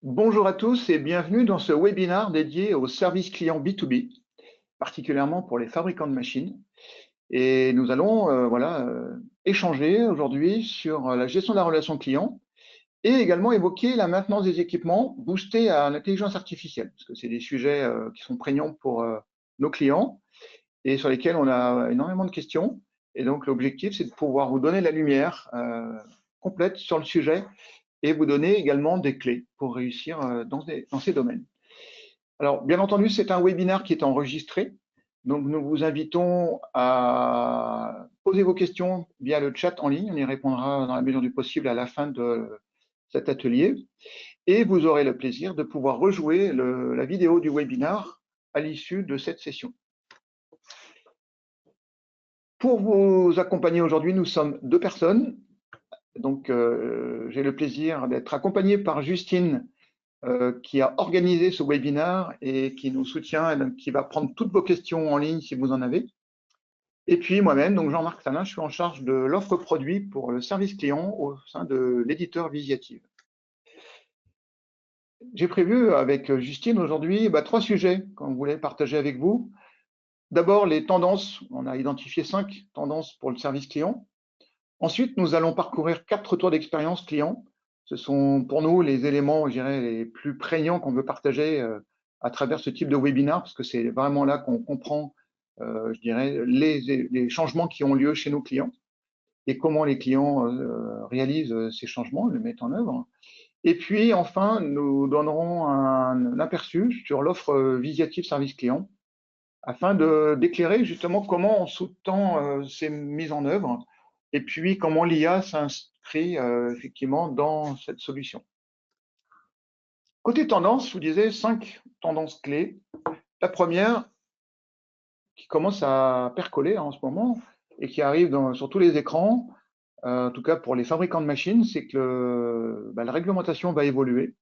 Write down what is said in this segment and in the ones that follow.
Bonjour à tous et bienvenue dans ce webinaire dédié au service client B2B, particulièrement pour les fabricants de machines. Et nous allons échanger aujourd'hui sur la gestion de la relation client et également évoquer la maintenance des équipements boostés à l'intelligence artificielle, parce que c'est des sujets qui sont prégnants pour nos clients et sur lesquels on a énormément de questions. Et donc l'objectif, c'est de pouvoir vous donner la lumière complète sur le sujet et vous donner également des clés pour réussir dans ces domaines. Alors, bien entendu, c'est un webinaire qui est enregistré, donc nous vous invitons à poser vos questions via le chat en ligne, on y répondra dans la mesure du possible à la fin de cet atelier, et vous aurez le plaisir de pouvoir rejouer la vidéo du webinaire à l'issue de cette session. Pour vous accompagner aujourd'hui, nous sommes deux personnes. Donc, j'ai le plaisir d'être accompagné par Justine, qui a organisé ce webinaire et qui nous soutient, et donc qui va prendre toutes vos questions en ligne si vous en avez. Et puis moi-même, donc Jean-Marc Salin, je suis en charge de l'offre produit pour le service client au sein de l'éditeur Visiative. J'ai prévu avec Justine aujourd'hui trois sujets qu'on voulait partager avec vous. D'abord, les tendances. On a identifié 5 tendances pour le service client. Ensuite, nous allons parcourir 4 retours d'expérience client. Ce sont pour nous les éléments, je dirais, les plus prégnants qu'on veut partager à travers ce type de webinaire, parce que c'est vraiment là qu'on comprend, je dirais, les changements qui ont lieu chez nos clients et comment les clients réalisent ces changements, les mettent en œuvre. Et puis, enfin, nous donnerons un aperçu sur l'offre Visiative Service Client afin d'éclairer justement comment on sous-tend ces mises en œuvre et puis comment l'IA s'inscrit effectivement dans cette solution. Côté tendance, je vous disais 5 tendances clés. La première, qui commence à percoler en ce moment et qui arrive sur tous les écrans, en tout cas pour les fabricants de machines, c'est que la réglementation va évoluer.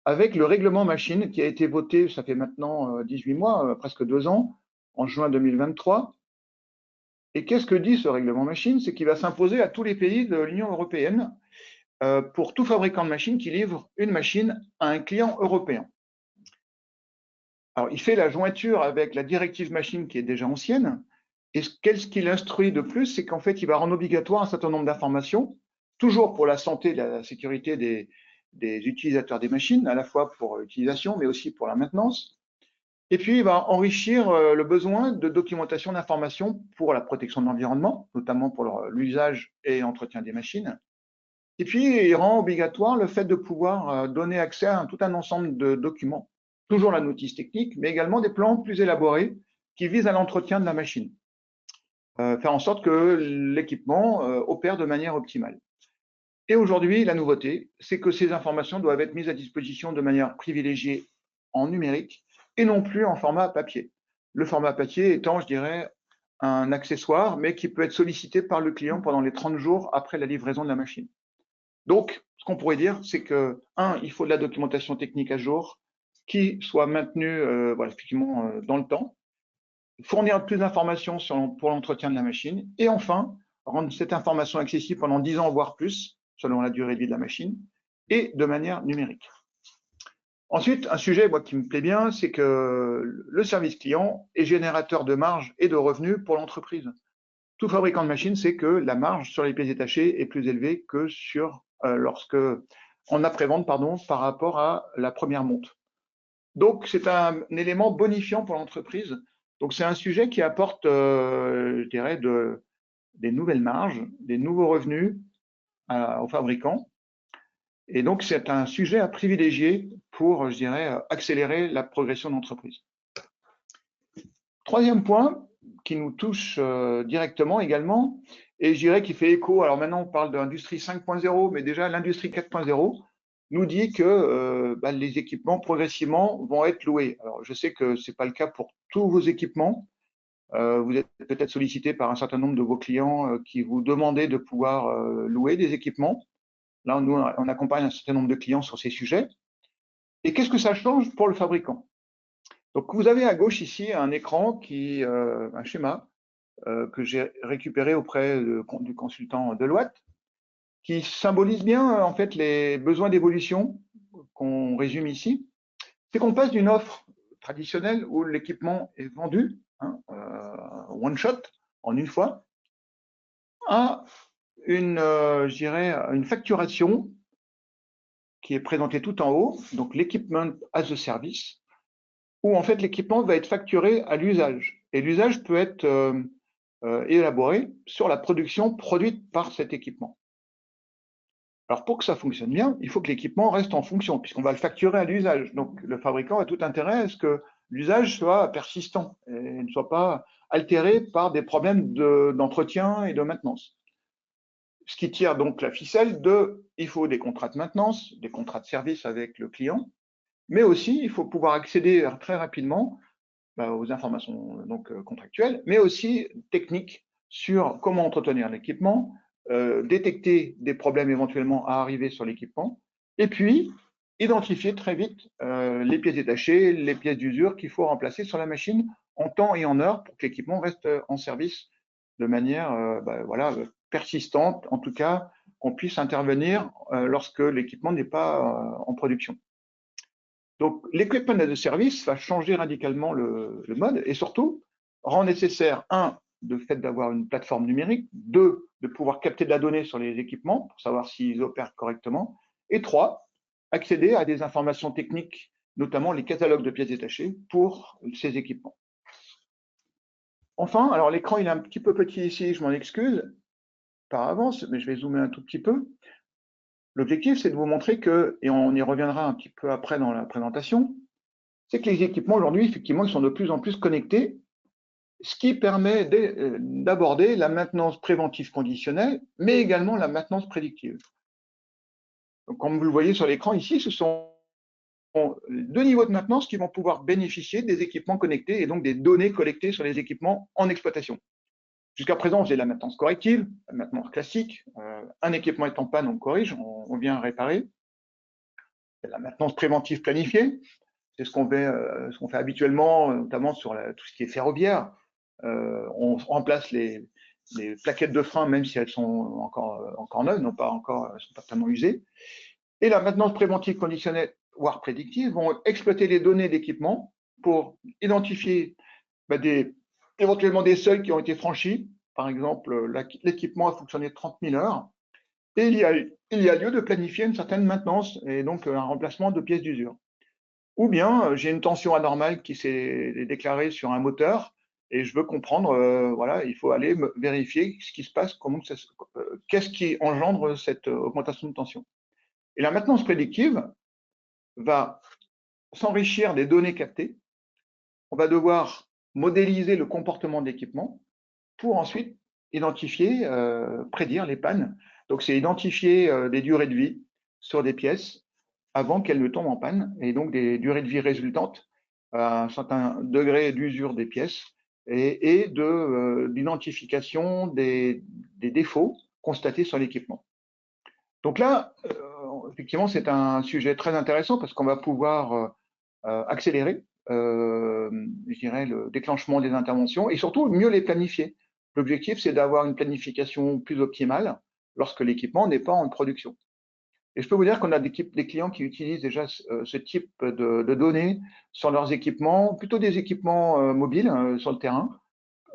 Avec le règlement machine qui a été voté, ça fait maintenant 18 mois, presque 2 ans, en juin 2023. Et qu'est-ce que dit ce règlement machine? C'est qu'il va s'imposer à tous les pays de l'Union européenne pour tout fabricant de machines qui livre une machine à un client européen. Alors, il fait la jointure avec la directive machine qui est déjà ancienne. Et ce qu'il instruit de plus, c'est qu'en fait, il va rendre obligatoire un certain nombre d'informations, toujours pour la santé et la sécurité des utilisateurs des machines, à la fois pour l'utilisation, mais aussi pour la maintenance. Et puis, il va enrichir le besoin de documentation d'informations pour la protection de l'environnement, notamment pour l'usage et l'entretien des machines. Et puis, il rend obligatoire le fait de pouvoir donner accès à tout un ensemble de documents, toujours la notice technique, mais également des plans plus élaborés qui visent à l'entretien de la machine. Faire en sorte que l'équipement opère de manière optimale. Et aujourd'hui, la nouveauté, c'est que ces informations doivent être mises à disposition de manière privilégiée en numérique et non plus en format papier. Le format papier étant, je dirais, un accessoire, mais qui peut être sollicité par le client pendant les 30 jours après la livraison de la machine. Donc, ce qu'on pourrait dire, c'est que, il faut de la documentation technique à jour qui soit maintenue effectivement dans le temps, fournir plus d'informations pour l'entretien de la machine, et enfin, rendre cette information accessible pendant 10 ans, voire plus, selon la durée de vie de la machine, et de manière numérique. Ensuite, un sujet qui me plaît bien, c'est que le service client est générateur de marge et de revenus pour l'entreprise. Tout fabricant de machines sait que la marge sur les pièces détachées est plus élevée que en après-vente par rapport à la première monte. Donc, c'est un élément bonifiant pour l'entreprise. Donc, c'est un sujet qui apporte, je dirais, des nouvelles marges, des nouveaux revenus aux fabricants. Et donc, c'est un sujet à privilégier pour, je dirais, accélérer la progression de l'entreprise. Troisième point qui nous touche directement également, et je dirais qui fait écho, alors maintenant on parle d'industrie 5.0, mais déjà l'industrie 4.0 nous dit que les équipements progressivement vont être loués. Alors je sais que ce n'est pas le cas pour tous vos équipements. Vous êtes peut-être sollicité par un certain nombre de vos clients qui vous demandaient de pouvoir louer des équipements. Là, nous, on accompagne un certain nombre de clients sur ces sujets. Et qu'est-ce que ça change pour le fabricant? Donc, vous avez à gauche ici un écran un schéma que j'ai récupéré auprès du consultant Deloitte, qui symbolise bien en fait les besoins d'évolution qu'on résume ici, c'est qu'on passe d'une offre traditionnelle où l'équipement est vendu, one shot, en une fois, à je dirais, une facturation qui est présentée tout en haut, donc l'equipment as a service, où en fait l'équipement va être facturé à l'usage. Et l'usage peut être élaboré sur la production produite par cet équipement. Alors pour que ça fonctionne bien, il faut que l'équipement reste en fonction, puisqu'on va le facturer à l'usage. Donc le fabricant a tout intérêt à ce que l'usage soit persistant et ne soit pas altéré par des problèmes d'entretien et de maintenance. Ce qui tire donc la ficelle il faut des contrats de maintenance, des contrats de service avec le client, mais aussi il faut pouvoir accéder très rapidement aux informations donc contractuelles, mais aussi techniques sur comment entretenir l'équipement, détecter des problèmes éventuellement à arriver sur l'équipement, et puis identifier très vite les pièces détachées, les pièces d'usure qu'il faut remplacer sur la machine en temps et en heure pour que l'équipement reste en service de manière voilà, persistante, en tout cas qu'on puisse intervenir lorsque l'équipement n'est pas en production. Donc, l'equipment as a service va changer radicalement le mode et surtout rend nécessaire, un, le fait d'avoir une plateforme numérique, deux, de pouvoir capter de la donnée sur les équipements pour savoir s'ils opèrent correctement, et trois, accéder à des informations techniques, notamment les catalogues de pièces détachées pour ces équipements. Enfin, alors l'écran il est un petit peu petit ici, je m'en excuse par avance, mais je vais zoomer un tout petit peu. L'objectif, c'est de vous montrer que, et on y reviendra un petit peu après dans la présentation, c'est que les équipements aujourd'hui, effectivement, ils sont de plus en plus connectés, ce qui permet d'aborder la maintenance préventive conditionnelle, mais également la maintenance prédictive. Donc, comme vous le voyez sur l'écran ici, ce sont deux niveaux de maintenance qui vont pouvoir bénéficier des équipements connectés et donc des données collectées sur les équipements en exploitation. Jusqu'à présent, on faisait la maintenance corrective, la maintenance classique. Un équipement est en panne, on corrige, on vient réparer. La maintenance préventive planifiée, c'est ce qu'on fait habituellement, notamment sur tout ce qui est ferroviaire. On remplace les plaquettes de frein, même si elles sont encore neuves, sont pas tellement usées. Et la maintenance préventive conditionnelle, voire prédictive, vont exploiter les données d'équipement pour identifier éventuellement des seuils qui ont été franchis. Par exemple, l'équipement a fonctionné 30 000 heures. Et il y a lieu de planifier une certaine maintenance et donc un remplacement de pièces d'usure. Ou bien j'ai une tension anormale qui s'est déclarée sur un moteur et je veux comprendre, voilà, il faut aller vérifier ce qui se passe, qu'est-ce qui engendre cette augmentation de tension. Et la maintenance prédictive va s'enrichir des données captées. On va devoir modéliser le comportement de l'équipement pour ensuite identifier, prédire les pannes. Donc c'est identifier des durées de vie sur des pièces avant qu'elles ne tombent en panne, et donc des durées de vie résultantes à un certain degré d'usure des pièces et d'identification des défauts constatés sur l'équipement. Donc là, effectivement, c'est un sujet très intéressant parce qu'on va pouvoir accélérer, je dirais, le déclenchement des interventions et surtout mieux les planifier. L'objectif, c'est d'avoir une planification plus optimale lorsque l'équipement n'est pas en production. Et je peux vous dire qu'on a des clients qui utilisent déjà ce type de données sur leurs équipements, plutôt des équipements mobiles sur le terrain,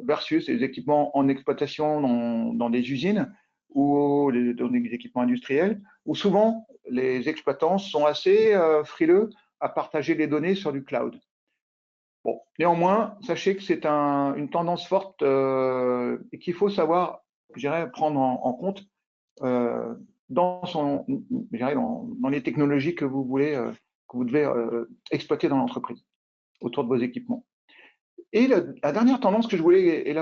versus des équipements en exploitation dans des usines ou des équipements industriels, où souvent les exploitants sont assez frileux à partager les données sur du cloud. Bon, néanmoins, sachez que c'est une tendance forte et qu'il faut savoir, je dirais, prendre en compte dans les technologies que vous devez exploiter dans l'entreprise autour de vos équipements. Et la dernière tendance que je voulais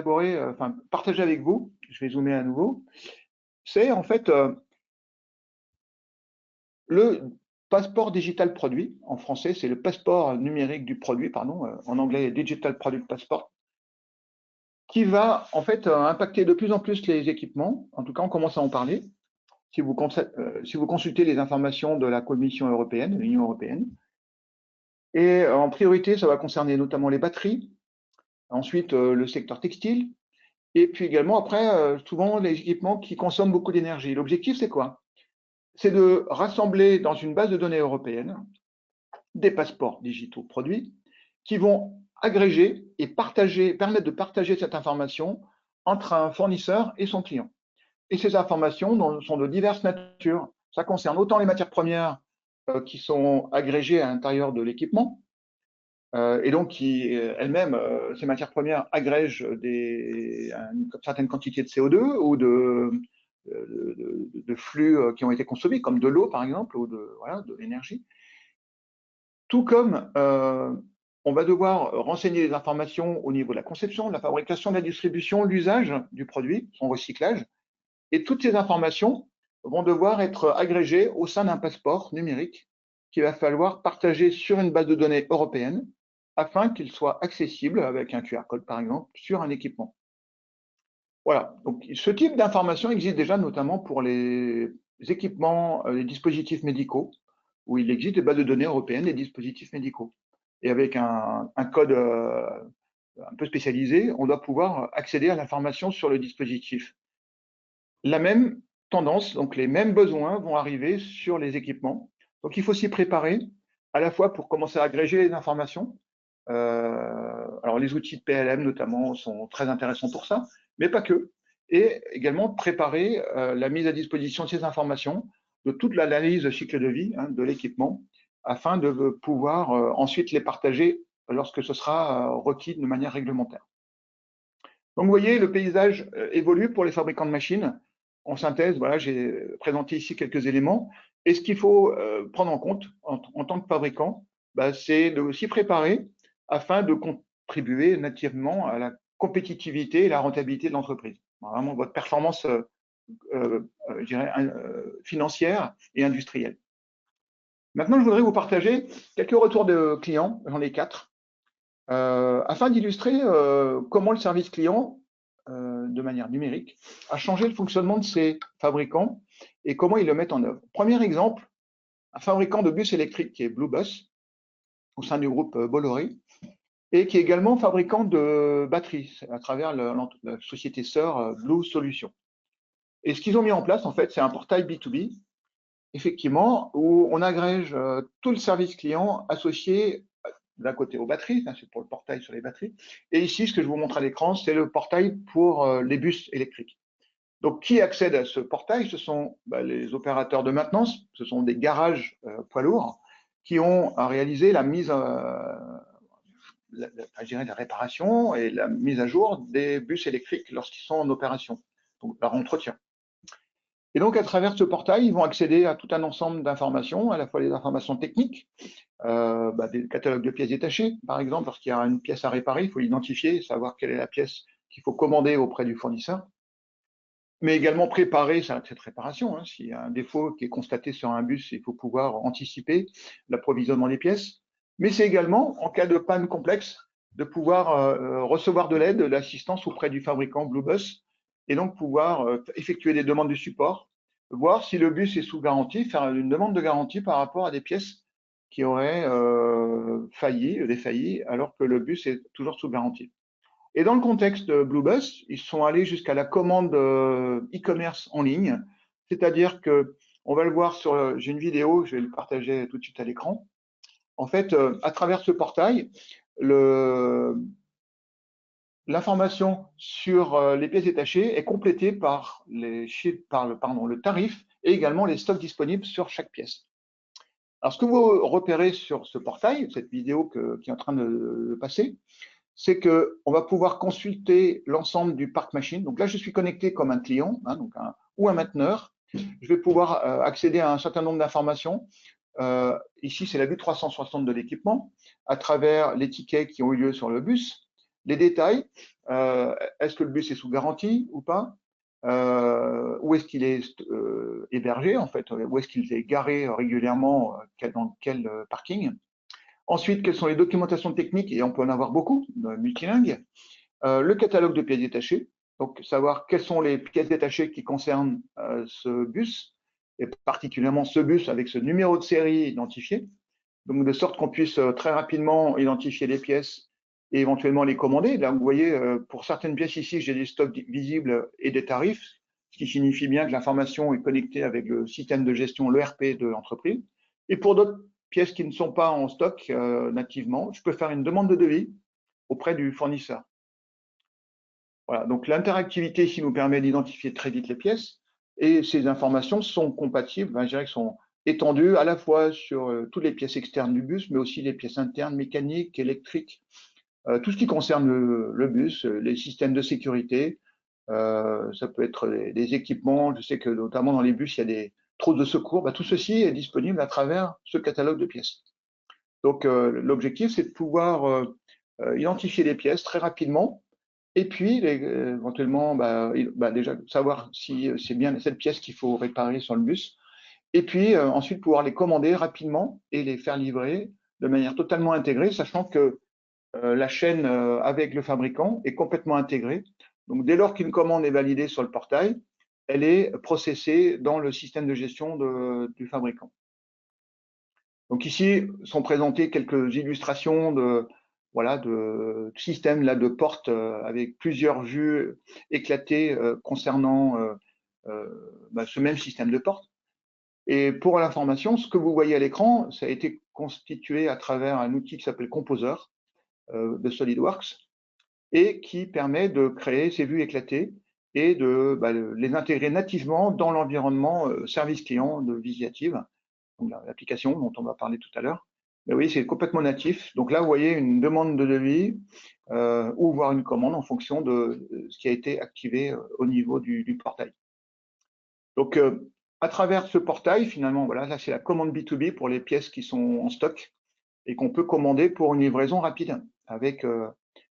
partager avec vous, je vais zoomer à nouveau, c'est en fait le passeport digital produit. En français, c'est le passeport numérique du produit, pardon, en anglais Digital Product Passport, qui va en fait impacter de plus en plus les équipements. En tout cas, on commence à en parler. Si vous consultez les informations de la Commission européenne, de l'Union européenne. Et en priorité, ça va concerner notamment les batteries, ensuite le secteur textile, et puis également après, souvent les équipements qui consomment beaucoup d'énergie. L'objectif, c'est quoi? c'est de rassembler dans une base de données européenne des passeports digitaux produits qui vont agréger et permettre de partager cette information entre un fournisseur et son client. Et ces informations sont de diverses natures. Ça concerne autant les matières premières qui sont agrégées à l'intérieur de l'équipement, et donc qui elles-mêmes, ces matières premières agrègent une certaine quantité de CO2 ou de flux qui ont été consommés, comme de l'eau par exemple, ou de l'énergie. Tout comme on va devoir renseigner les informations au niveau de la conception, de la fabrication, de la distribution, l'usage du produit, son recyclage, et toutes ces informations vont devoir être agrégées au sein d'un passeport numérique qu'il va falloir partager sur une base de données européenne afin qu'il soit accessible avec un QR code, par exemple, sur un équipement. Voilà, donc ce type d'information existe déjà notamment pour les équipements, les dispositifs médicaux, où il existe des bases de données européennes des dispositifs médicaux. Et avec un code un peu spécialisé, on doit pouvoir accéder à l'information sur le dispositif. La même tendance, donc les mêmes besoins vont arriver sur les équipements. Donc il faut s'y préparer, à la fois pour commencer à agréger les informations. Alors les outils de PLM notamment sont très intéressants pour ça, mais pas que. Et également préparer la mise à disposition de ces informations, de toute l'analyse cycle de vie de l'équipement, afin de pouvoir ensuite les partager lorsque ce sera requis de manière réglementaire. Donc vous voyez, le paysage évolue pour les fabricants de machines. En synthèse, voilà, j'ai présenté ici quelques éléments. Et ce qu'il faut prendre en compte en tant que fabricant, c'est de s'y préparer afin de contribuer nativement à la compétitivité et la rentabilité de l'entreprise. Vraiment votre performance je dirais, financière et industrielle. Maintenant, je voudrais vous partager quelques retours de clients, j'en ai 4, afin d'illustrer comment le service client, de manière numérique, a changé le fonctionnement de ses fabricants et comment ils le mettent en œuvre. Premier exemple, un fabricant de bus électriques qui est Bluebus, au sein du groupe Bolloré, et qui est également fabricant de batteries à travers la société sœur Blue Solutions. Et ce qu'ils ont mis en place, en fait, c'est un portail B2B, effectivement, où on agrège tout le service client associé d'un côté aux batteries, c'est pour le portail sur les batteries, et ici, ce que je vous montre à l'écran, c'est le portail pour les bus électriques. Donc, qui accède à ce portail? Ce sont les opérateurs de maintenance, ce sont des garages poids lourds qui ont à réaliser la mise, la réparation et la mise à jour des bus électriques lorsqu'ils sont en opération, donc leur entretien. Et donc, à travers ce portail, ils vont accéder à tout un ensemble d'informations, à la fois les informations techniques, des catalogues de pièces détachées, par exemple, lorsqu'il y a une pièce à réparer, il faut l'identifier, savoir quelle est la pièce qu'il faut commander auprès du fournisseur, mais également préparer cette réparation. S'il y a un défaut qui est constaté sur un bus, il faut pouvoir anticiper l'approvisionnement des pièces. Mais c'est également, en cas de panne complexe, de pouvoir recevoir de l'aide, de l'assistance auprès du fabricant Bluebus, et donc pouvoir effectuer des demandes de support, voir si le bus est sous garantie, faire une demande de garantie par rapport à des pièces qui auraient défailli, alors que le bus est toujours sous garantie. Et dans le contexte de Bluebus, ils sont allés jusqu'à la commande e-commerce en ligne, c'est-à-dire que, on va le voir j'ai une vidéo, je vais le partager tout de suite à l'écran. En fait, à travers ce portail, l'information sur les pièces détachées est complétée par le tarif et également les stocks disponibles sur chaque pièce. Alors, ce que vous repérez sur ce portail, cette vidéo qui est en train de passer, c'est qu'on va pouvoir consulter l'ensemble du parc machine. Donc là, je suis connecté comme un client ou un mainteneur. Je vais pouvoir accéder à un certain nombre d'informations. Ici, c'est la vue 360 de l'équipement à travers les tickets qui ont eu lieu sur le bus, les détails. Est-ce que le bus est sous garantie ou pas? Où est-ce qu'il est hébergé, en fait? Où est-ce qu'il est garé régulièrement? Dans quel parking? Ensuite, quelles sont les documentations techniques, et on peut en avoir beaucoup, multilingues. Le catalogue de pièces détachées, donc savoir quelles sont les pièces détachées qui concernent ce bus, et particulièrement ce bus avec ce numéro de série identifié, donc de sorte qu'on puisse très rapidement identifier les pièces et éventuellement les commander. Là, vous voyez, pour certaines pièces ici, j'ai des stocks visibles et des tarifs, ce qui signifie bien que l'information est connectée avec le système de gestion, l'ERP de l'entreprise. Et pour d'autres pièces qui ne sont pas en stock nativement, je peux faire une demande de devis auprès du fournisseur. Voilà, donc l'interactivité ici nous permet d'identifier très vite les pièces et ces informations sont compatibles, je dirais, sont étendues à la fois sur toutes les pièces externes du bus, mais aussi les pièces internes, mécaniques, électriques, tout ce qui concerne le bus, les systèmes de sécurité, ça peut être des équipements. Je sais que notamment dans les bus, il y a des trousses de secours. Tout ceci est disponible à travers ce catalogue de pièces. Donc, l'objectif, c'est de pouvoir identifier les pièces très rapidement et puis éventuellement déjà savoir si c'est bien cette pièce qu'il faut réparer sur le bus. Et puis ensuite, pouvoir les commander rapidement et les faire livrer de manière totalement intégrée, sachant que la chaîne avec le fabricant est complètement intégrée. Donc, dès lors qu'une commande est validée sur le portail, elle est processée dans le système de gestion du fabricant. Donc ici sont présentées quelques illustrations de systèmes là, de portes avec plusieurs vues éclatées concernant ce même système de porte. Et pour l'information, ce que vous voyez à l'écran, ça a été constitué à travers un outil qui s'appelle Composer de SolidWorks et qui permet de créer ces vues éclatées et de les intégrer nativement dans l'environnement service client de Visiative, l'application dont on va parler tout à l'heure. Mais oui, c'est complètement natif. Donc là, vous voyez une demande de devis ou voir une commande en fonction de ce qui a été activé au niveau du portail. Donc, à travers ce portail, finalement, voilà, là, c'est la commande B2B pour les pièces qui sont en stock et qu'on peut commander pour une livraison rapide avec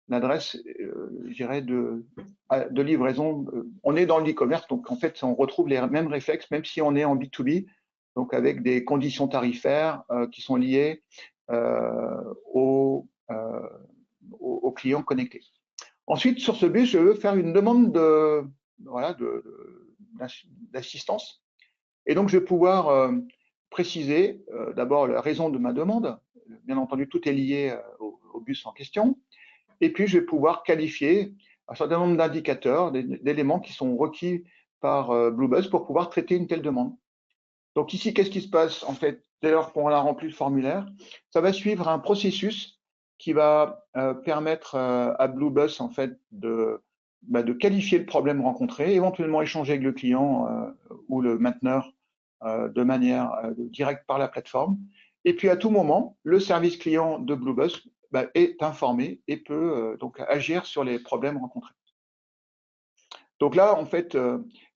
l'adresse, je dirais, de livraison. On est dans le e-commerce, donc en fait, on retrouve les mêmes réflexes, même si on est en B2B, donc avec des conditions tarifaires qui sont liées aux clients connectés. Ensuite, sur ce bus, je veux faire une demande d'assistance. Et donc, je vais pouvoir préciser d'abord la raison de ma demande. Bien entendu, tout est lié au bus en question. Et puis, je vais pouvoir qualifier un certain nombre d'indicateurs, d'éléments qui sont requis par Bluebuzz pour pouvoir traiter une telle demande. Donc ici, qu'est-ce qui se passe en fait dès lors qu'on a rempli le formulaire? Ça va suivre un processus qui va permettre à Bluebuzz en fait de qualifier le problème rencontré, éventuellement échanger avec le client ou le mainteneur de manière directe par la plateforme. Et puis à tout moment, le service client de Bluebuzz est informé et peut donc agir sur les problèmes rencontrés. Donc là, en fait,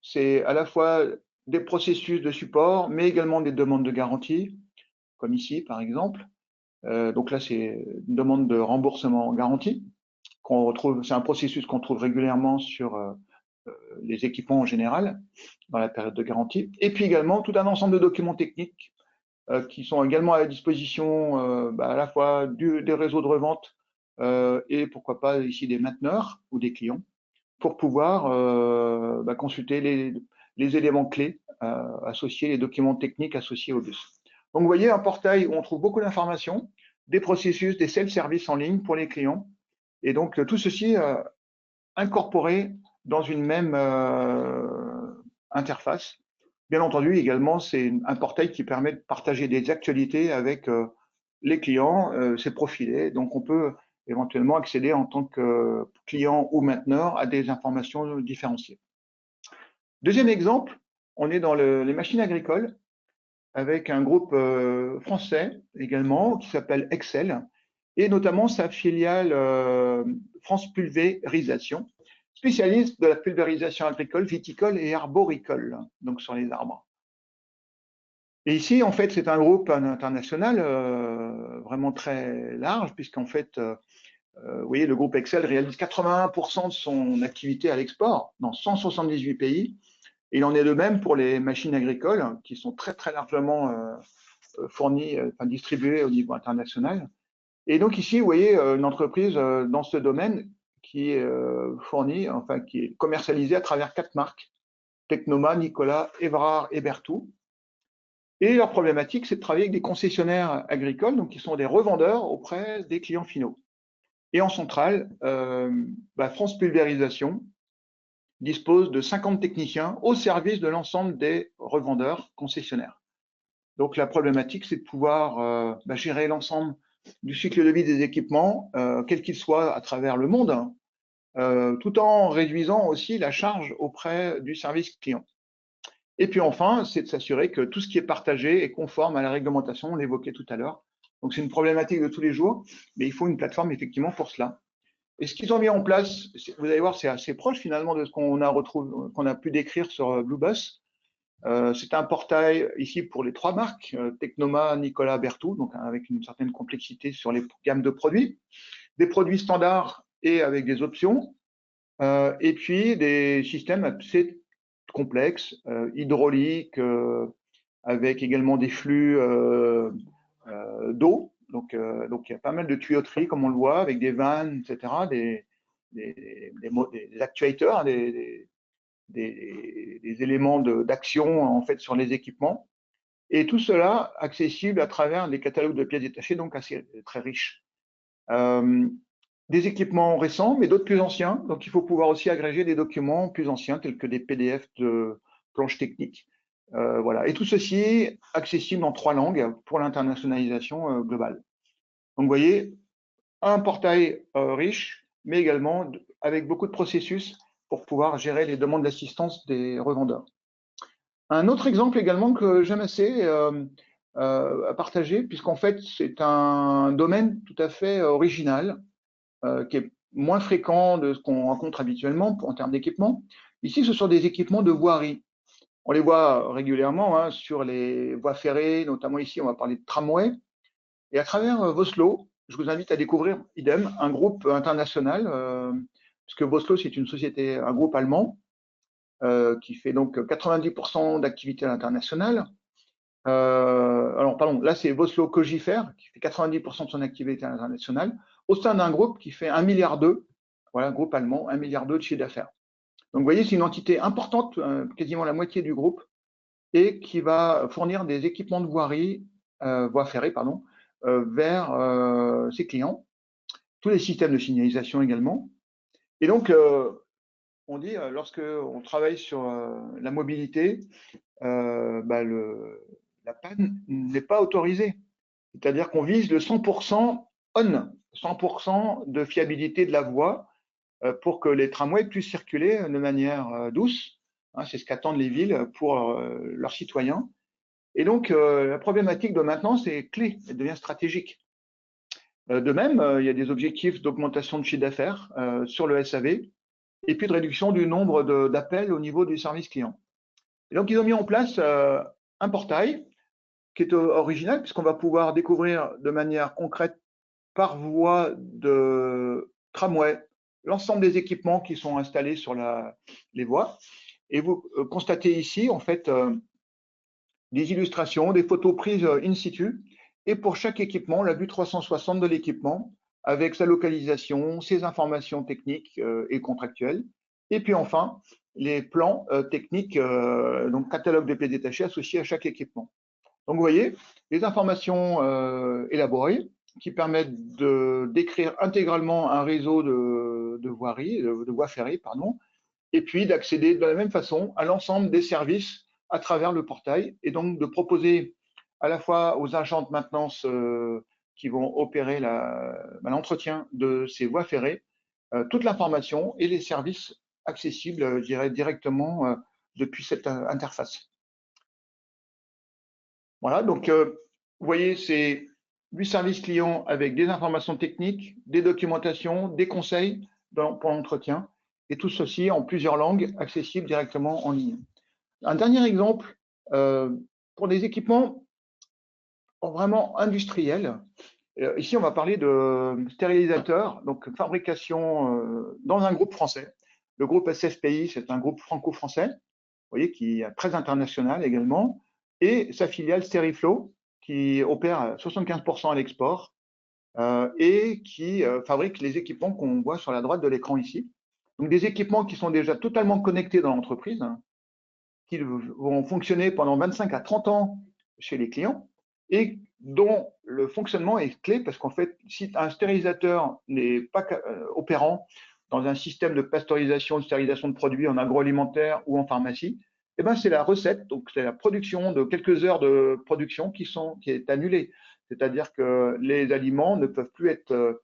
c'est à la fois des processus de support, mais également des demandes de garantie, comme ici, par exemple. Donc là, c'est une demande de remboursement en garantie qu'on retrouve. C'est un processus qu'on trouve régulièrement sur les équipements en général dans la période de garantie. Et puis également tout un ensemble de documents techniques qui sont également à la disposition à la fois des réseaux de revente et pourquoi pas ici des mainteneurs ou des clients pour pouvoir consulter les éléments clés associés, les documents techniques associés au bus. Donc, vous voyez, un portail où on trouve beaucoup d'informations, des processus, des self-services en ligne pour les clients. Et donc, tout ceci incorporé dans une même interface. Bien entendu, également, c'est un portail qui permet de partager des actualités avec les clients, c'est profilé. Donc, on peut éventuellement accéder en tant que client ou mainteneur à des informations différenciées. Deuxième exemple, on est dans les machines agricoles avec un groupe français également qui s'appelle Excel et notamment sa filiale France Pulvérisation, spécialiste de la pulvérisation agricole, viticole et arboricole, donc sur les arbres. Et ici, en fait, c'est un groupe international vraiment très large, puisqu'en fait, vous voyez, le groupe Excel réalise 81% de son activité à l'export dans 178 pays. Et il en est de même pour les machines agricoles, qui sont très, très largement fournies, distribuées au niveau international. Et donc ici, vous voyez une entreprise dans ce domaine qui est fournie, qui est commercialisée à travers 4 marques, Technoma, Nicolas, Evrard et Berthoud. Et leur problématique, c'est de travailler avec des concessionnaires agricoles, donc qui sont des revendeurs auprès des clients finaux. Et en centrale, France Pulvérisation dispose de 50 techniciens au service de l'ensemble des revendeurs concessionnaires. Donc la problématique, c'est de pouvoir gérer l'ensemble du cycle de vie des équipements, quel qu'il soit à travers le monde, tout en réduisant aussi la charge auprès du service client. Et puis enfin, c'est de s'assurer que tout ce qui est partagé est conforme à la réglementation, on l'évoquait tout à l'heure. Donc c'est une problématique de tous les jours, mais il faut une plateforme effectivement pour cela. Et ce qu'ils ont mis en place, vous allez voir, c'est assez proche finalement de ce qu'on a retrouvé, qu'on a pu décrire sur Bluebus. C'est un portail ici pour les 3 marques, Technoma, Nicolas, Berthoud, donc avec une certaine complexité sur les gammes de produits, des produits standards et avec des options, et puis des systèmes assez complexes, hydrauliques, avec également des flux d'eau. Donc il y a pas mal de tuyauterie, comme on le voit, avec des vannes, etc., des actuateurs, des éléments d'action en fait sur les équipements. Et tout cela accessible à travers des catalogues de pièces détachées, donc assez très riches. Des équipements récents, mais d'autres plus anciens. Donc, il faut pouvoir aussi agréger des documents plus anciens, tels que des PDF de planches techniques. Voilà. Et tout ceci accessible en 3 langues pour l'internationalisation globale. Donc, vous voyez, un portail riche, mais également avec beaucoup de processus pour pouvoir gérer les demandes d'assistance des revendeurs. Un autre exemple également que j'aime assez à partager, puisqu'en fait, c'est un domaine tout à fait original, qui est moins fréquent de ce qu'on rencontre habituellement en termes d'équipement. Ici, ce sont des équipements de voirie. On les voit régulièrement sur les voies ferrées, notamment ici, on va parler de tramway. Et à travers Vossloh, je vous invite à découvrir, idem, un groupe international, puisque Vossloh, c'est une société, un groupe allemand, qui fait donc 90% d'activité à l'international. Alors, pardon, là, c'est Vossloh Cogifer, qui fait 90% de son activité internationale, au sein d'un groupe qui fait 1,2 milliard, voilà, groupe allemand, 1,2 milliard de chiffre d'affaires. Donc, vous voyez, c'est une entité importante, quasiment la moitié du groupe, et qui va fournir des équipements de voirie, voie ferrée, pardon, vers ses clients, tous les systèmes de signalisation également. Et donc, on dit, lorsque on travaille sur la mobilité, la panne n'est pas autorisée. C'est-à-dire qu'on vise le 100% on, 100% de fiabilité de la voie pour que les tramways puissent circuler de manière douce. C'est ce qu'attendent les villes pour leurs citoyens. Et donc, la problématique de maintenance est clé, elle devient stratégique. De même, il y a des objectifs d'augmentation de chiffre d'affaires sur le SAV et puis de réduction du nombre d'appels au niveau du service client. Et donc, ils ont mis en place un portail qui est original, puisqu'on va pouvoir découvrir de manière concrète par voie de tramway l'ensemble des équipements qui sont installés sur les voies. Et vous constatez ici, en fait, des illustrations, des photos prises in situ, et pour chaque équipement, la vue 360 de l'équipement, avec sa localisation, ses informations techniques et contractuelles, et puis enfin, les plans techniques, donc catalogue de pièces détachées associés à chaque équipement. Donc vous voyez, les informations élaborées qui permettent de décrire intégralement un réseau de voiries, de voies ferrées, pardon, et puis d'accéder de la même façon à l'ensemble des services à travers le portail, et donc de proposer à la fois aux agents de maintenance qui vont opérer l'entretien de ces voies ferrées toute l'information et les services accessibles, je dirais, directement depuis cette interface. Voilà, donc vous voyez, c'est du service client avec des informations techniques, des documentations, des conseils pour l'entretien, et tout ceci en plusieurs langues, accessibles directement en ligne. Un dernier exemple, pour des équipements vraiment industriels, ici on va parler de stérilisateurs, donc fabrication dans un groupe français. Le groupe SFPI, c'est un groupe franco-français, vous voyez, qui est très international également, et sa filiale Steriflow, qui opère à 75% à l'export et qui fabrique les équipements qu'on voit sur la droite de l'écran ici. Donc des équipements qui sont déjà totalement connectés dans l'entreprise, qui vont fonctionner pendant 25 à 30 ans chez les clients et dont le fonctionnement est clé parce qu'en fait, si un stérilisateur n'est pas opérant, dans un système de pasteurisation, de stérilisation de produits en agroalimentaire ou en pharmacie, eh ben, c'est la recette, donc c'est la production de quelques heures de production qui est annulée. C'est-à-dire que les aliments ne peuvent plus être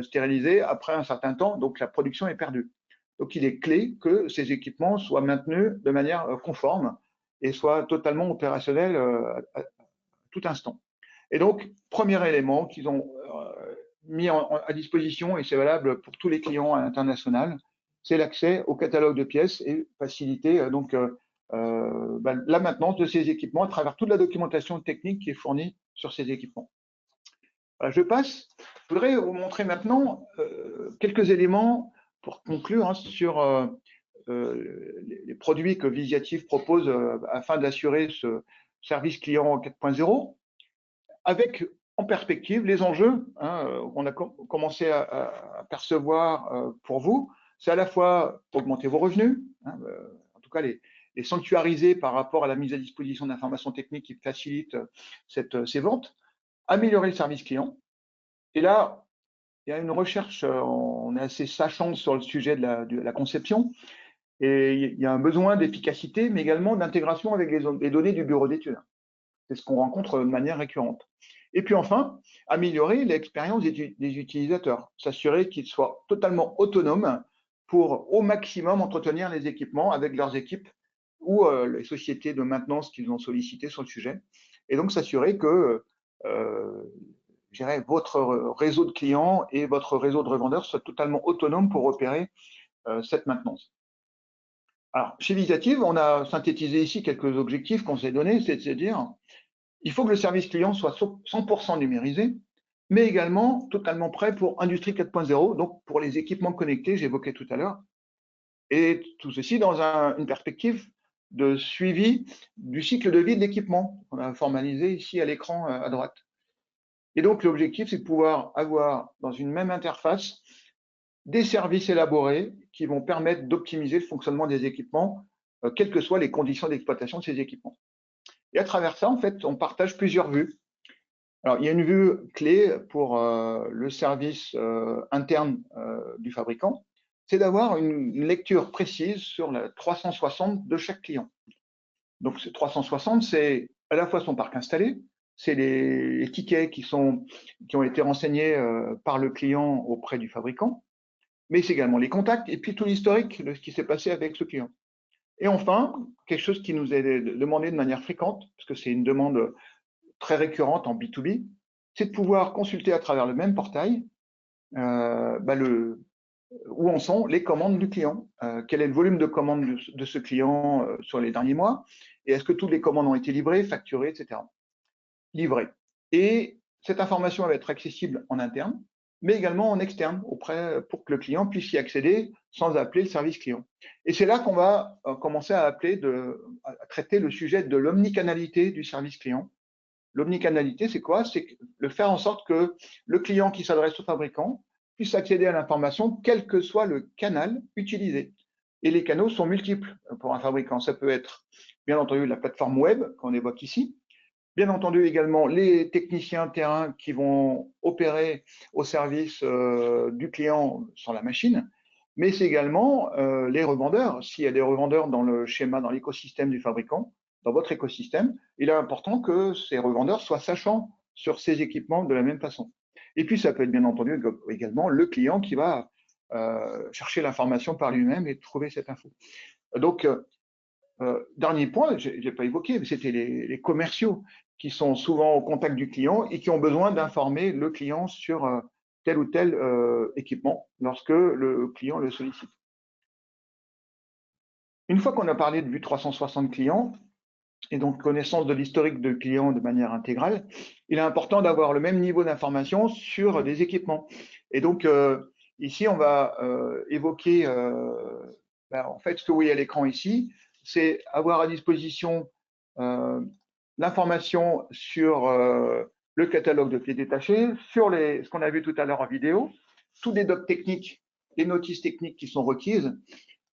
stérilisés après un certain temps, donc la production est perdue. Donc il est clé que ces équipements soient maintenus de manière conforme et soient totalement opérationnels à tout instant. Et donc, premier élément qu'ils ont mis à disposition, et c'est valable pour tous les clients à l'international, c'est l'accès au catalogue de pièces et faciliter la maintenance de ces équipements à travers toute la documentation technique qui est fournie sur ces équipements. Voilà, je passe. Je voudrais vous montrer maintenant quelques éléments pour conclure sur les produits que Visiative propose afin d'assurer ce service client 4.0, avec en perspective les enjeux qu'on a commencé à percevoir pour vous. C'est à la fois augmenter vos revenus, en tout cas les sanctuariser par rapport à la mise à disposition d'informations techniques qui facilitent ces ventes, améliorer le service client. Et là, il y a une recherche, on est assez sachant sur le sujet de la conception, et il y a un besoin d'efficacité, mais également d'intégration avec les données du bureau d'études. C'est ce qu'on rencontre de manière récurrente. Et puis enfin, améliorer l'expérience des utilisateurs, s'assurer qu'ils soient totalement autonomes pour au maximum entretenir les équipements avec leurs équipes ou les sociétés de maintenance qu'ils ont sollicitées sur le sujet. Et donc s'assurer que votre réseau de clients et votre réseau de revendeurs soient totalement autonomes pour opérer cette maintenance. Alors, chez Visiative, on a synthétisé ici quelques objectifs qu'on s'est donnés, c'est-à-dire il faut que le service client soit 100% numérisé, mais également totalement prêt pour Industrie 4.0, donc pour les équipements connectés, j'évoquais tout à l'heure, et tout ceci dans une perspective de suivi du cycle de vie de l'équipement, qu'on a formalisé ici à l'écran à droite. Et donc l'objectif, c'est de pouvoir avoir dans une même interface des services élaborés qui vont permettre d'optimiser le fonctionnement des équipements, quelles que soient les conditions d'exploitation de ces équipements. Et à travers ça, en fait, on partage plusieurs vues. Alors, il y a une vue clé pour le service interne du fabricant, c'est d'avoir une lecture précise sur la 360 de chaque client. Donc, ce 360, c'est à la fois son parc installé, c'est les tickets qui ont été renseignés par le client auprès du fabricant, mais c'est également les contacts et puis tout l'historique de ce qui s'est passé avec ce client. Et enfin, quelque chose qui nous est demandé de manière fréquente, parce que c'est une demande très récurrente en B2B, c'est de pouvoir consulter à travers le même portail où en sont les commandes du client, quel est le volume de commandes de ce client sur les derniers mois, et est-ce que toutes les commandes ont été livrées, facturées, etc. Livrées. Et cette information va être accessible en interne, mais également en externe, pour que le client puisse y accéder sans appeler le service client. Et c'est là qu'on va commencer à traiter le sujet de l'omnicanalité du service client. L'omnicanalité, c'est quoi? C'est de faire en sorte que le client qui s'adresse au fabricant puisse accéder à l'information, quel que soit le canal utilisé. Et les canaux sont multiples pour un fabricant. Ça peut être, bien entendu, la plateforme web qu'on évoque ici, bien entendu également les techniciens terrain qui vont opérer au service du client sur la machine, mais c'est également les revendeurs. S'il y a des revendeurs dans le schéma, dans l'écosystème du fabricant, dans votre écosystème, il est important que ces revendeurs soient sachants sur ces équipements de la même façon. Et puis, ça peut être bien entendu également le client qui va chercher l'information par lui-même et trouver cette info. Donc, dernier point, je n'ai pas évoqué, mais c'était les commerciaux qui sont souvent au contact du client et qui ont besoin d'informer le client sur tel ou tel équipement lorsque le client le sollicite. Une fois qu'on a parlé de vue 360 clients et donc connaissance de l'historique de clients de manière intégrale, il est important d'avoir le même niveau d'information sur des équipements. Et donc ici, on va évoquer en fait ce que vous voyez à l'écran ici, c'est avoir à disposition l'information sur le catalogue de pieds détachés, sur ce qu'on a vu tout à l'heure en vidéo, tous les docs techniques, les notices techniques qui sont requises,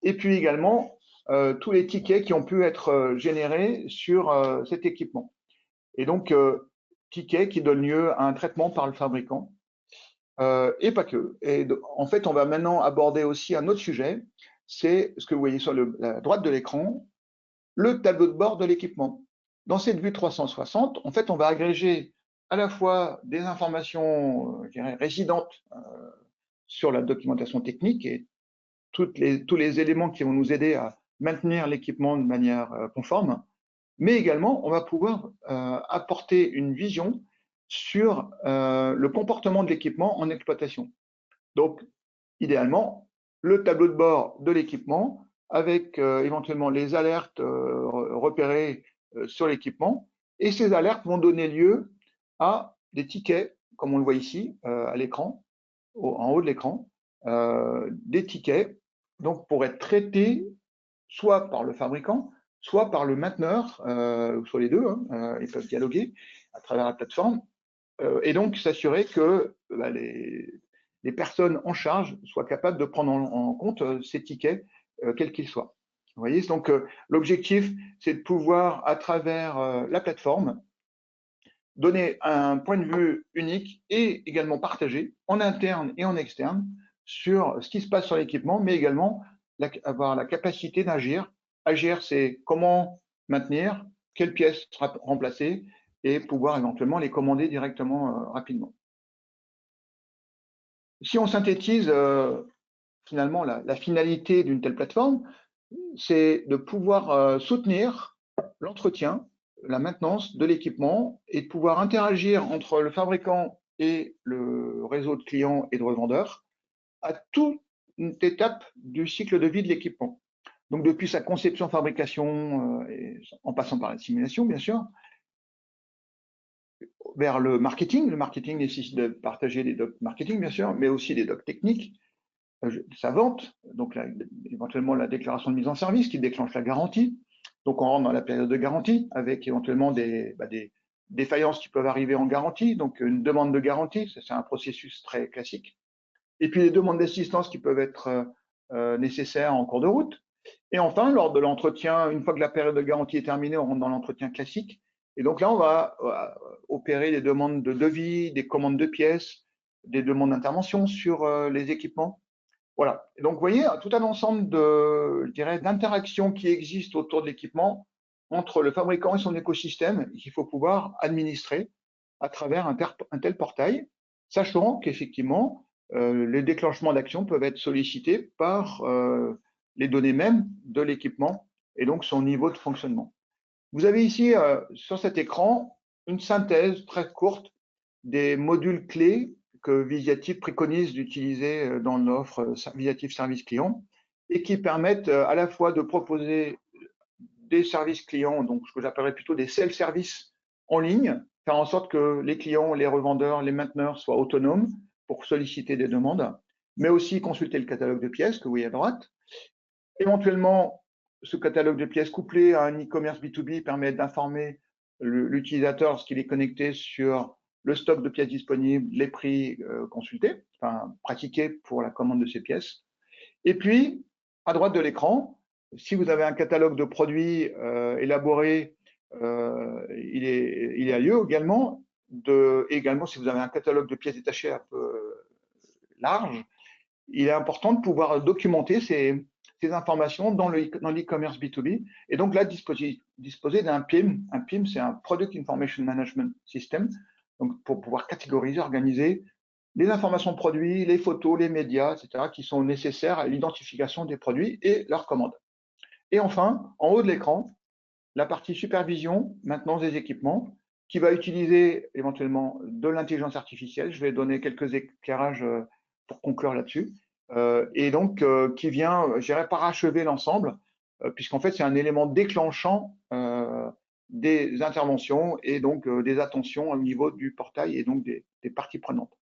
et puis également tous les tickets qui ont pu être générés sur cet équipement. Et donc, tickets qui donnent lieu à un traitement par le fabricant. et pas que. Et en fait, on va maintenant aborder aussi un autre sujet, c'est ce que vous voyez sur la droite de l'écran, le tableau de bord de l'équipement. Dans cette vue 360, en fait, on va agréger à la fois des informations, je dirais, résidentes sur la documentation technique et tous les éléments qui vont nous aider à maintenir l'équipement de manière conforme, mais également, on va pouvoir apporter une vision sur le comportement de l'équipement en exploitation. Donc, idéalement, le tableau de bord de l'équipement avec éventuellement les alertes repérées sur l'équipement. Et ces alertes vont donner lieu à des tickets, comme on le voit ici à l'écran, en haut de l'écran, des tickets donc pour être traités soit par le fabricant, soit par le mainteneur, ou soit les deux, hein, ils peuvent dialoguer à travers la plateforme, et donc s'assurer que bah, les personnes en charge soient capables de prendre en compte ces tickets, quels qu'ils soient. Vous voyez, donc l'objectif, c'est de pouvoir, à travers la plateforme, donner un point de vue unique et également partagé en interne et en externe sur ce qui se passe sur l'équipement, mais également avoir la capacité d'agir. Agir, c'est comment maintenir, quelle pièce sera remplacée et pouvoir éventuellement les commander directement rapidement. Si on synthétise finalement la finalité d'une telle plateforme, c'est de pouvoir soutenir l'entretien, la maintenance de l'équipement et de pouvoir interagir entre le fabricant et le réseau de clients et de revendeurs à toute étape du cycle de vie de l'équipement. Donc depuis sa conception, fabrication, en passant par la simulation, bien sûr, vers le marketing. Le marketing nécessite de partager des docs marketing, bien sûr, mais aussi des docs techniques, sa vente, donc éventuellement la déclaration de mise en service qui déclenche la garantie. Donc on rentre dans la période de garantie avec éventuellement des défaillances qui peuvent arriver en garantie, donc une demande de garantie, c'est un processus très classique. Et puis les demandes d'assistance qui peuvent être nécessaires en cours de route. Et enfin, lors de l'entretien, une fois que la période de garantie est terminée, on rentre dans l'entretien classique. Et donc là, on va opérer des demandes de devis, des commandes de pièces, des demandes d'intervention sur les équipements. Voilà. Et donc, vous voyez, tout un ensemble de, je dirais, d'interactions qui existent autour de l'équipement entre le fabricant et son écosystème qu'il faut pouvoir administrer à travers un tel portail, sachant qu'effectivement, les déclenchements d'action peuvent être sollicités par les données mêmes de l'équipement et donc son niveau de fonctionnement. Vous avez ici, sur cet écran, une synthèse très courte des modules clés que Visiative préconise d'utiliser dans l'offre Visiative Service Client et qui permettent à la fois de proposer des services clients, donc ce que j'appellerais plutôt des self-services en ligne, faire en sorte que les clients, les revendeurs, les mainteneurs soient autonomes pour solliciter des demandes, mais aussi consulter le catalogue de pièces que vous voyez à droite. Éventuellement, ce catalogue de pièces couplé à un e-commerce B2B permet d'informer l'utilisateur lorsqu'il est connecté sur le stock de pièces disponibles, les prix consultés, enfin pratiqués pour la commande de ces pièces. Et puis, à droite de l'écran, si vous avez un catalogue de produits élaboré, il est à lieu également, également si vous avez un catalogue de pièces détachées un peu large, il est important de pouvoir documenter ces informations dans l'e-commerce B2B et donc là disposer d'un PIM. Un PIM, c'est un Product Information Management System, donc pour pouvoir catégoriser, organiser les informations produits, les photos, les médias, etc., qui sont nécessaires à l'identification des produits et leurs commandes. Et enfin, en haut de l'écran, la partie supervision, maintenance des équipements, qui va utiliser éventuellement de l'intelligence artificielle. Je vais donner quelques éclairages pour conclure là-dessus. Et donc, qui vient, je dirais, parachever l'ensemble, puisqu'en fait, c'est un élément déclenchant des interventions et donc des attentions au niveau du portail et donc des parties prenantes.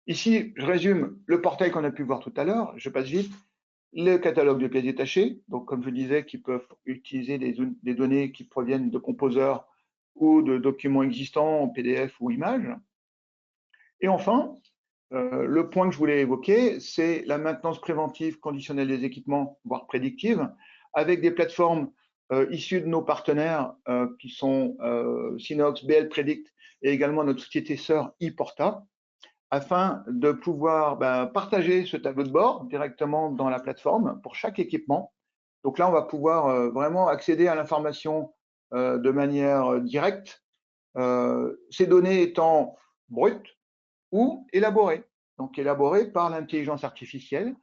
Ici, je résume le portail qu'on a pu voir tout à l'heure, je passe vite. Le catalogue de pièces détachées, donc comme je disais, qui peuvent utiliser des données qui proviennent de composeurs ou de documents existants en PDF ou images. Et enfin, le point que je voulais évoquer, c'est la maintenance préventive conditionnelle des équipements, voire prédictive, avec des plateformes issues de nos partenaires qui sont Synox, BL Predict et également notre société sœur ePorta, afin de pouvoir partager ce tableau de bord directement dans la plateforme pour chaque équipement. Donc là, on va pouvoir vraiment accéder à l'information de manière directe, ces données étant brutes ou élaborées. Donc élaborées par l'intelligence artificielle,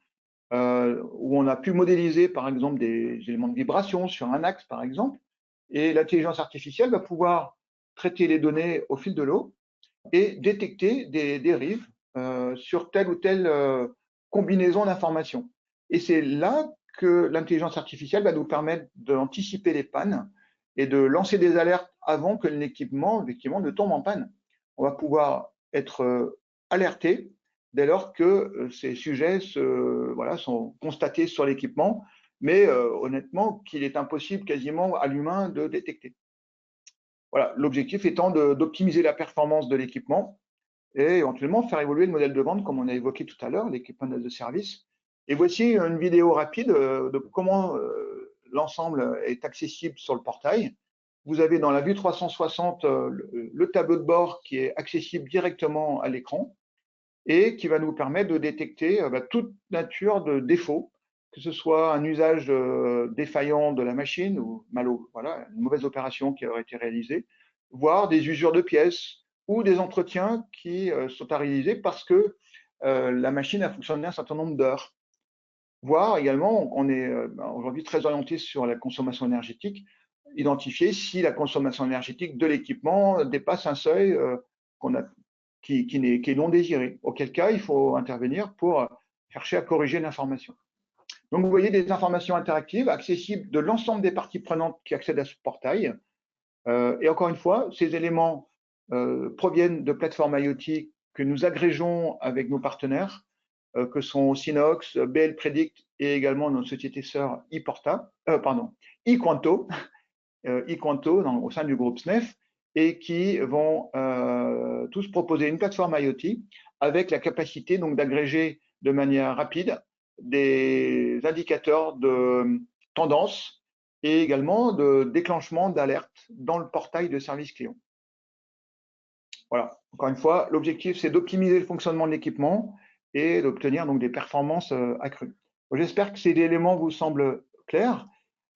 où on a pu modéliser par exemple des éléments de vibration sur un axe par exemple, et l'intelligence artificielle va pouvoir traiter les données au fil de l'eau et détecter des dérives sur telle ou telle combinaison d'informations. Et c'est là que l'intelligence artificielle va nous permettre d'anticiper les pannes et de lancer des alertes avant que l'équipement ne tombe en panne. On va pouvoir être alerté dès lors que ces sujets sont constatés sur l'équipement, mais honnêtement qu'il est impossible quasiment à l'humain de détecter. Voilà, l'objectif étant d'optimiser la performance de l'équipement et éventuellement faire évoluer le modèle de vente, comme on a évoqué tout à l'heure, l'équipement de service. Et voici une vidéo rapide de comment l'ensemble est accessible sur le portail. Vous avez dans la vue 360 le tableau de bord qui est accessible directement à l'écran et qui va nous permettre de détecter toute nature de défauts, que ce soit un usage défaillant de la machine ou voilà, une mauvaise opération qui aurait été réalisée, voire des usures de pièces ou des entretiens qui sont à réaliser parce que la machine a fonctionné un certain nombre d'heures. Voire également, on est aujourd'hui très orienté sur la consommation énergétique, identifier si la consommation énergétique de l'équipement dépasse un seuil qui est non désiré, auquel cas il faut intervenir pour chercher à corriger l'information. Donc vous voyez des informations interactives accessibles de l'ensemble des parties prenantes qui accèdent à ce portail. Et encore une fois, ces éléments proviennent de plateformes IoT que nous agrégeons avec nos partenaires, que sont Synox, BL Predict et également notre société sœur iQuanto, au sein du groupe SNEF, et qui vont tous proposer une plateforme IoT avec la capacité donc d'agréger de manière rapide des indicateurs de tendance et également de déclenchement d'alerte dans le portail de service client. Voilà, encore une fois, l'objectif c'est d'optimiser le fonctionnement de l'équipement et d'obtenir donc des performances accrues. J'espère que ces éléments vous semblent clairs.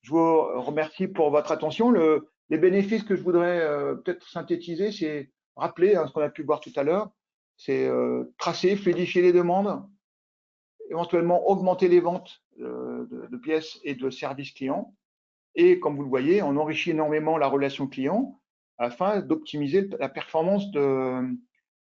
Je vous remercie pour votre attention. Les bénéfices que je voudrais peut-être synthétiser, c'est rappeler ce qu'on a pu voir tout à l'heure, c'est tracer, fluidifier les demandes, éventuellement augmenter les ventes de pièces et de services clients. Et comme vous le voyez, on enrichit énormément la relation client afin d'optimiser la performance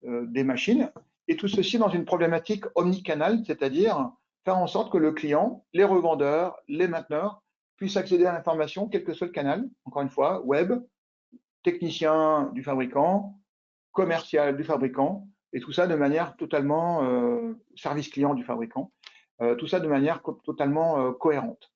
des machines. Et tout ceci dans une problématique omnicanal, c'est-à-dire faire en sorte que le client, les revendeurs, les mainteneurs puissent accéder à l'information, quel que soit le canal, encore une fois, web, technicien du fabricant, commercial du fabricant, et tout ça de manière totalement service client du fabricant, tout ça de manière totalement cohérente.